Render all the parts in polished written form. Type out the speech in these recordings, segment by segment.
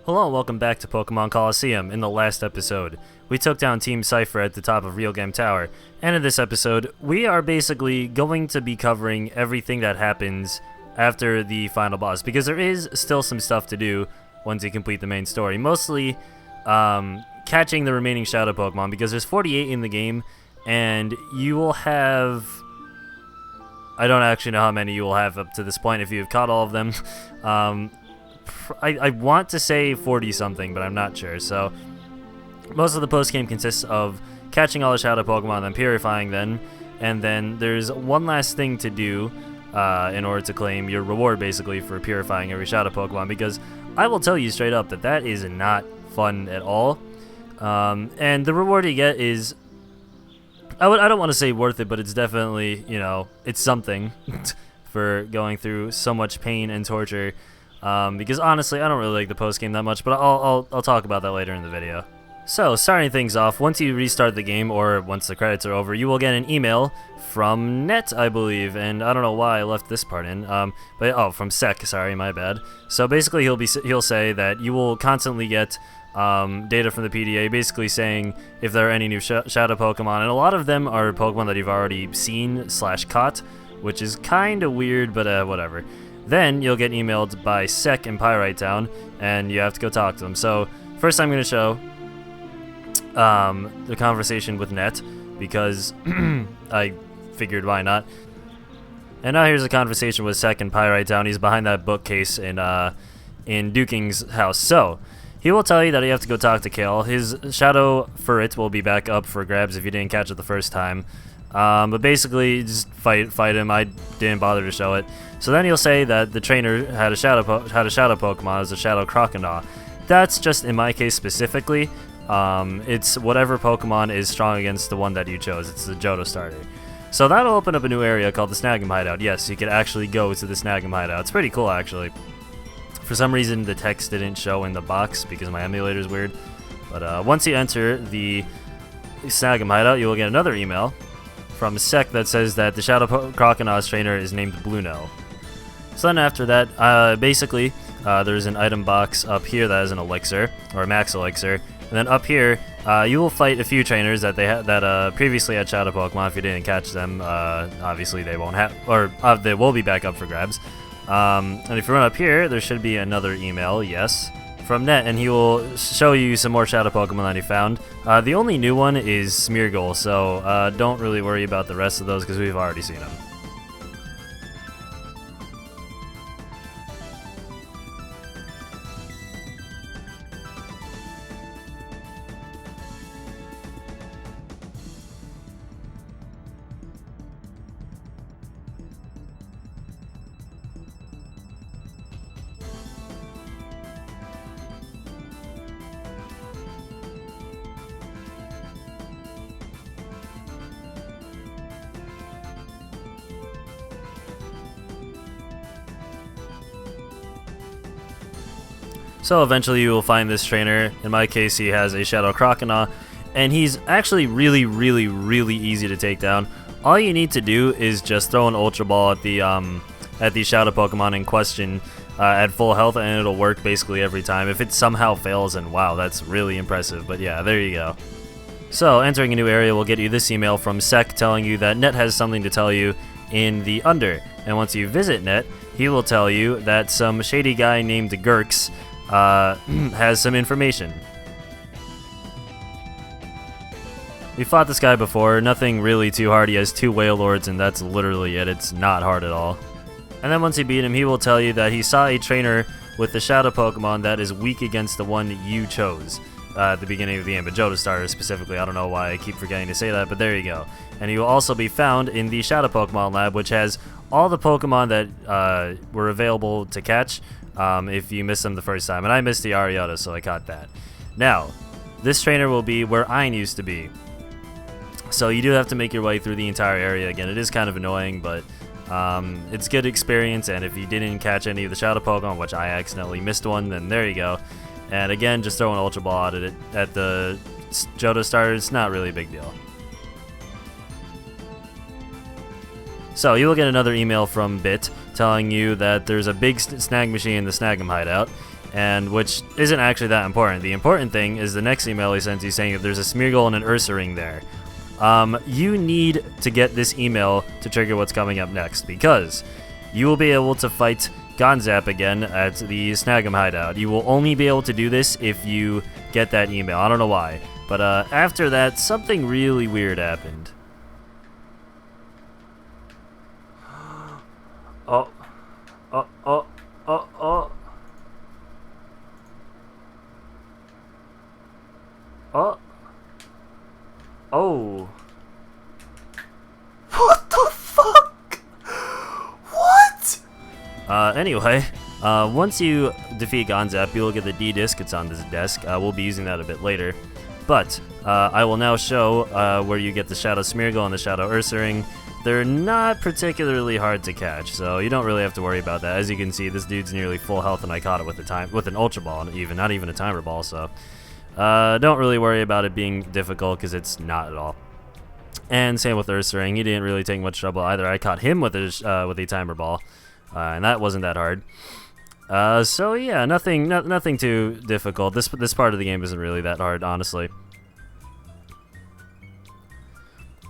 Hello and welcome back to Pokémon Colosseum. In the last episode, we took down Team Sapphire at the top of Luudelem Tower, and in this episode, we are basically going to be covering everything that happens after the final boss, because there is still some stuff to do once you complete the main story. Mostly, catching the remaining Shadow Pokemon, because there's 48 in the game, and you will have... I don't actually know how many you will have up to this point if you've caught all of them. I want to say 40-something, but I'm not sure. So, most of the post-game consists of catching all the Shadow Pokemon, then purifying them, and then there's one last thing to do in order to claim your reward, basically, for purifying every Shadow Pokemon, because I will tell you straight up that that is not fun at all. And the reward you get is... I don't want to say worth it, but it's definitely, you know, it's something for going through so much pain and torture. Because honestly, I don't really like the post game that much, but I'll talk about that later in the video. So, starting things off, once you restart the game, or once the credits are over, you will get an email from Net, I believe, and I don't know why I left this part in, from Sec, sorry, my bad. So basically, he'll say that you will constantly get data from the PDA, basically saying if there are any new Shadow Pokemon, and a lot of them are Pokemon that you've already seen / caught, which is kind of weird, but whatever. Then you'll get emailed by Sec in Pyrite Town, and you have to go talk to them. So first I'm going to show the conversation with Net, because I figured why not. And now here's a conversation with Sec in Pyrite Town. He's behind that bookcase in Duking's house. So he will tell you that you have to go talk to Gale. His Shadow Furret will be back up for grabs if you didn't catch it the first time. But basically, just fight him. I didn't bother to show it. So then he'll say that the trainer had a shadow Pokemon as a Shadow Crocodile. That's just in my case specifically. It's whatever Pokemon is strong against the one that you chose. It's the Johto starter. So that'll open up a new area called the Snag'em Hideout. Yes, you can actually go to the Snag'em Hideout. It's pretty cool, actually. For some reason, the text didn't show in the box because my emulator is weird. But once you enter the Snag'em Hideout, you will get another email from Sec that says that the Shadow Crocodile's trainer is named Blueno. So then after that, basically, there's an item box up here that has an elixir, or a max elixir. And then up here, you will fight a few trainers that previously had Shadow Pokemon. If you didn't catch them, obviously they won't have, or they will be back up for grabs. And if you run up here, there should be another email, yes, from Net, and he will show you some more Shadow Pokemon that he found. The only new one is Smeargle, so don't really worry about the rest of those because we've already seen them. So eventually you will find this trainer. In my case, he has a Shadow Crocodile, and he's actually really easy to take down. All you need to do is just throw an Ultra Ball at the Shadow Pokemon in question at full health, and it'll work basically every time. If it somehow fails, and wow, that's really impressive. But yeah, there you go. So entering a new area will get you this email from Sec telling you that Net has something to tell you in the Under. And once you visit Net, he will tell you that some shady guy named Gurks has some information. We fought this guy before, nothing really too hard. He has 2 Wailords, and that's literally it. It's not hard at all. And then once you beat him, he will tell you that he saw a trainer with the Shadow Pokemon that is weak against the one you chose at the beginning of the game, but Johto starter specifically. I don't know why I keep forgetting to say that, but there you go. And he will also be found in the Shadow Pokemon Lab, which has all the Pokemon that were available to catch if you missed them the first time. And I missed the Ariata, so I caught that. Now, this trainer will be where Ein used to be. So you do have to make your way through the entire area again. It is kind of annoying, but it's good experience. And if you didn't catch any of the Shadow Pokemon, which I accidentally missed one, then there you go. And again, just throw an Ultra Ball at the Johto starter. It's not really a big deal. So you will get another email from Bit telling you that there's a big snag machine in the Snag'em Hideout, and which isn't actually that important. The important thing is the next email he sends you saying that there's a Smeargle and an Ursaring there. You need to get this email to trigger what's coming up next, because you will be able to fight Gonzap again at the Snag'em hideout. You will only be able to do this if you get that email. I don't know why, but after that, something really weird happened. Oh. What the fuck? What? Anyway, once you defeat Gonzap, you'll get the D-Disc. It's on this desk. We'll be using that a bit later. But I will now show where you get the Shadow Smeargle and the Shadow Ursaring. They're not particularly hard to catch, so you don't really have to worry about that. As you can see, this dude's nearly full health, and I caught it with an Ultra Ball, not even a Timer Ball, so don't really worry about it being difficult, because it's not at all. And same with Ursaring. He didn't really take much trouble either. I caught him with a Timer Ball, and that wasn't that hard. So yeah, nothing too difficult. This part of the game isn't really that hard, honestly.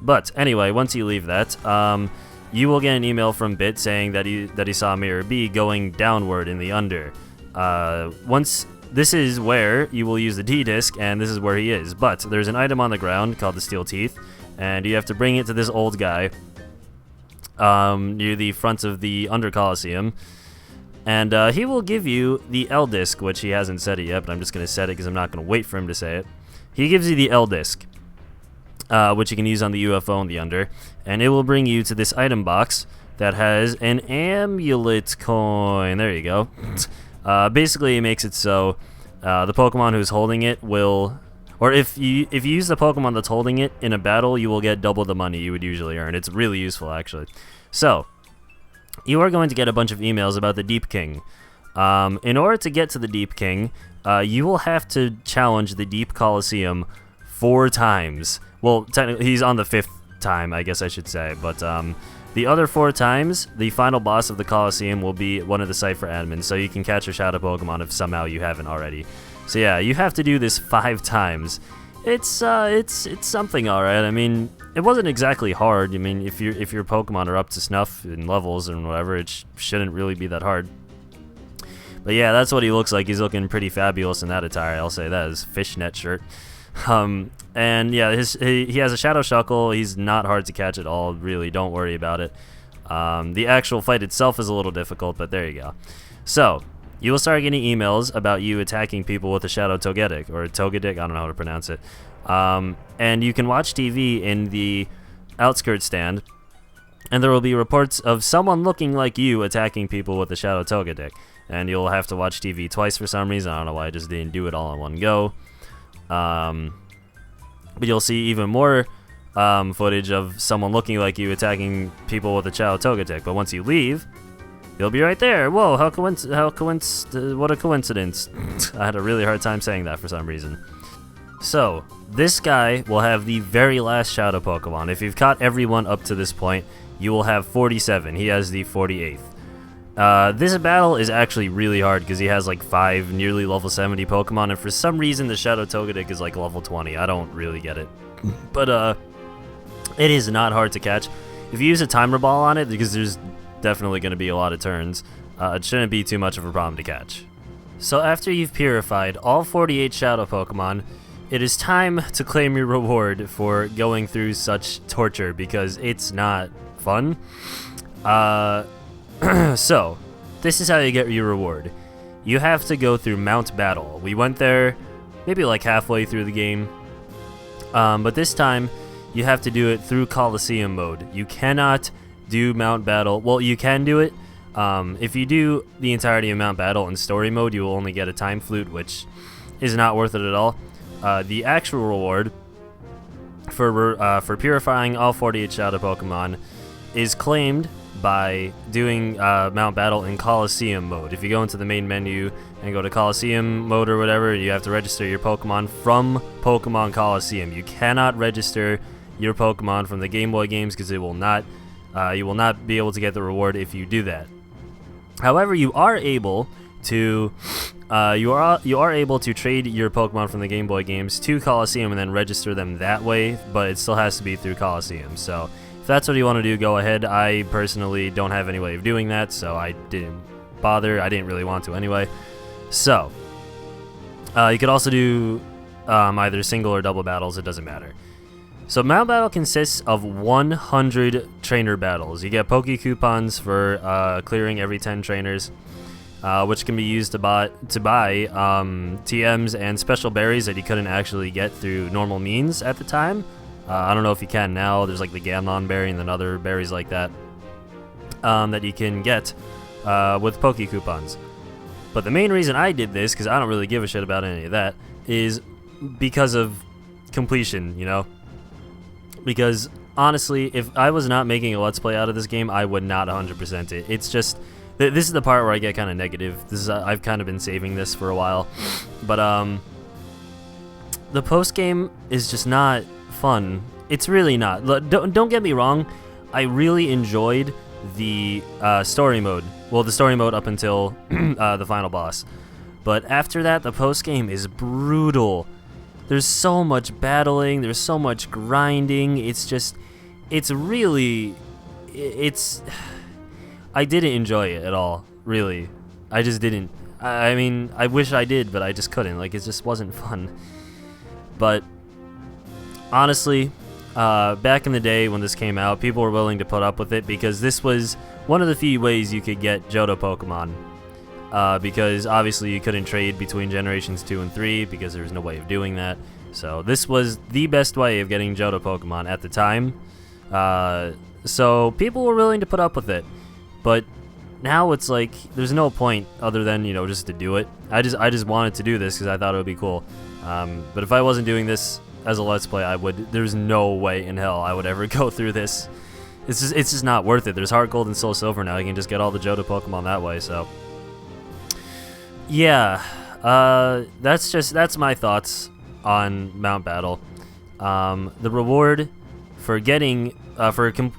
But anyway, once you leave that, you will get an email from Bit saying that he saw Mirror B going downward in the under. Once this is where you will use the D-Disc, and this is where he is. But there's an item on the ground called the Steel Teeth, and you have to bring it to this old guy near the front of the Under Colosseum. And he will give you the L-Disc, which he hasn't said it yet, but I'm just going to set it because I'm not going to wait for him to say it. He gives you the L-Disc, which you can use on the UFO and the Under, and it will bring you to this item box that has an amulet coin. There you go. Basically, it makes it so the Pokemon who's holding it will, or if you use the Pokemon that's holding it in a battle, you will get double the money you would usually earn. It's really useful, actually. So you are going to get a bunch of emails about the Deep King. In order to get to the Deep King, you will have to challenge the Deep Colosseum 4 times. Well, technically, he's on the 5th time, I guess I should say. But the other 4 times, the final boss of the Colosseum will be one of the Cypher admins, so you can catch a Shadow Pokemon if somehow you haven't already. So yeah, you have to do this 5 times. It's something, alright. I mean, it wasn't exactly hard. I mean, if your Pokemon are up to snuff in levels and whatever, it shouldn't really be that hard. But yeah, that's what he looks like. He's looking pretty fabulous in that attire, I'll say that. His fishnet shirt. And yeah, he has a Shadow Shuckle. He's not hard to catch at all, really. Don't worry about it. The actual fight itself is a little difficult, but there you go. So you will start getting emails about you attacking people with a Shadow Togetic, or Togedic, I don't know how to pronounce it. And you can watch TV in the outskirts stand, and there will be reports of someone looking like you attacking people with a Shadow Togedic. And you'll have to watch TV twice for some reason. I don't know why I just didn't do it all in one go. But you'll see even more footage of someone looking like you attacking people with a Shadow Togetic. But once you leave, you'll be right there. Whoa, what a coincidence. I had a really hard time saying that for some reason. So, this guy will have the very last Shadow Pokemon. If you've caught everyone up to this point, you will have 47. He has the 48th. This battle is actually really hard because he has like 5 nearly level 70 Pokemon, and for some reason the Shadow Togedic is like level 20. I don't really get it. But it is not hard to catch. If you use a Timer Ball on it, because there's definitely going to be a lot of turns, it shouldn't be too much of a problem to catch. So after you've purified all 48 Shadow Pokemon, it is time to claim your reward for going through such torture, because it's not fun. So, this is how you get your reward. You have to go through Mount Battle. We went there maybe like halfway through the game. But this time, you have to do it through Colosseum mode. You cannot do Mount Battle. Well, you can do it. If you do the entirety of Mount Battle in story mode, you will only get a Time Flute, which is not worth it at all. The actual reward for purifying all 48 Shadow Pokemon is claimed by doing Mount Battle in Colosseum mode. If you go into the main menu and go to Colosseum mode or whatever, you have to register your Pokemon from Pokemon Colosseum. You cannot register your Pokemon from the Game Boy games, because it will not, you will not be able to get the reward if you do that. However, you are able to you are able to trade your Pokemon from the Game Boy games to Colosseum and then register them that way, but it still has to be through Colosseum. So if that's what you want to do, go ahead. I personally don't have any way of doing that, so I didn't bother. I didn't really want to anyway. So you could also do either single or double battles. It doesn't matter. So Mount Battle consists of 100 trainer battles. You get Poke Coupons for clearing every 10 trainers, which can be used to buy TMs and special berries that you couldn't actually get through normal means at the time. I don't know if you can now. There's like the Gammon berry and then other berries like that that you can get with Poke Coupons. But the main reason I did this, because I don't really give a shit about any of that, is because of completion, you know? Because honestly, if I was not making a Let's Play out of this game, I would not 100% it. It's just, this is the part where I get kind of negative. This is I've kind of been saving this for a while. But the post-game is just not fun. It's really not. Don't get me wrong, I really enjoyed the story mode. Well, the story mode up until the final boss. But after that, the post-game is brutal. There's so much battling, there's so much grinding. It's just, it's really, I didn't enjoy it at all, really. I just didn't. I mean, I wish I did, but I just couldn't. Like, it just wasn't fun. But honestly, back in the day when this came out, people were willing to put up with it because this was one of the few ways you could get Johto Pokemon. Because obviously you couldn't trade between generations 2 and 3 because there was no way of doing that. So this was the best way of getting Johto Pokemon at the time. So people were willing to put up with it. But now it's like there's no point other than, you know, just to do it. I just wanted to do this because I thought it would be cool. But if I wasn't doing this as a Let's Play, there's no way in hell I would ever go through this. It's just not worth it. There's Heart Gold and Soul Silver now. You can just get all the Johto Pokemon that way, so yeah, that's my thoughts on Mount Battle. The reward for getting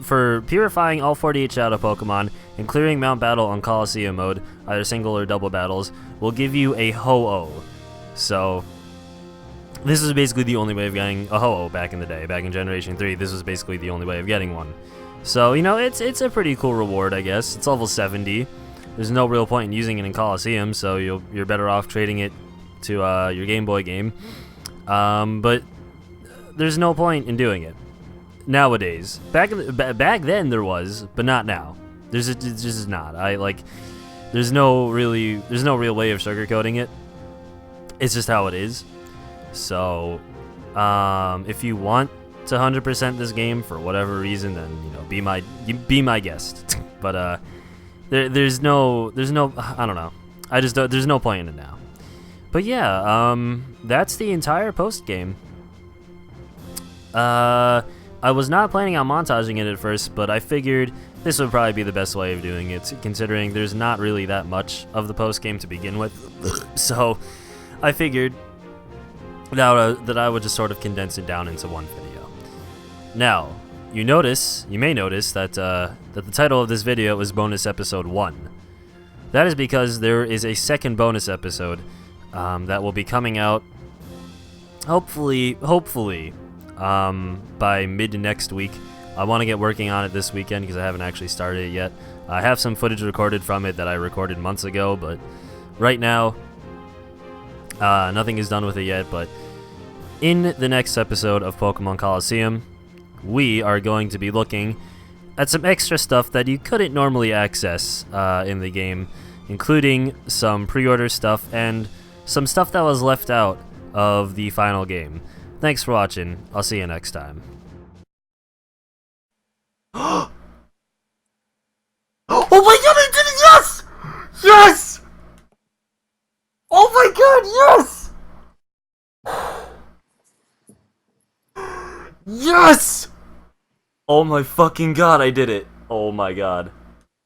for purifying all 48 Shadow Pokemon and clearing Mount Battle on Colosseum mode, either single or double battles, will give you a Ho-Oh. So this is basically the only way of getting a Ho-Oh back in the day. Back in Generation 3, this was basically the only way of getting one. So, you know, it's a pretty cool reward, I guess. It's level 70. There's no real point in using it in Colosseum, so you're better off trading it to your Game Boy game. But there's no point in doing it nowadays. Back then there was, but not now. There's just not. There's no real way of sugarcoating it. It's just how it is. So if you want to 100% this game for whatever reason, then, you know, be my guest. But there's no I don't know. There's no point in it now. But yeah, that's the entire post game. I was not planning on montaging it at first, but I figured this would probably be the best way of doing it, considering there's not really that much of the post game to begin with. So I figured that I would just sort of condense it down into one video. Now, you may notice that the title of this video is Bonus Episode 1. That is because there is a second bonus episode that will be coming out hopefully by mid next week. I want to get working on it this weekend because I haven't actually started it yet. I have some footage recorded from it that I recorded months ago, but right now nothing is done with it yet. But in the next episode of Pokémon Colosseum, we are going to be looking at some extra stuff that you couldn't normally access in the game, including some pre-order stuff and some stuff that was left out of the final game. Thanks for watching. I'll see you next time. Oh my god, I did it! Yes! Yes! Oh my god, yes! Yes! Oh my fucking god, I did it. Oh my god.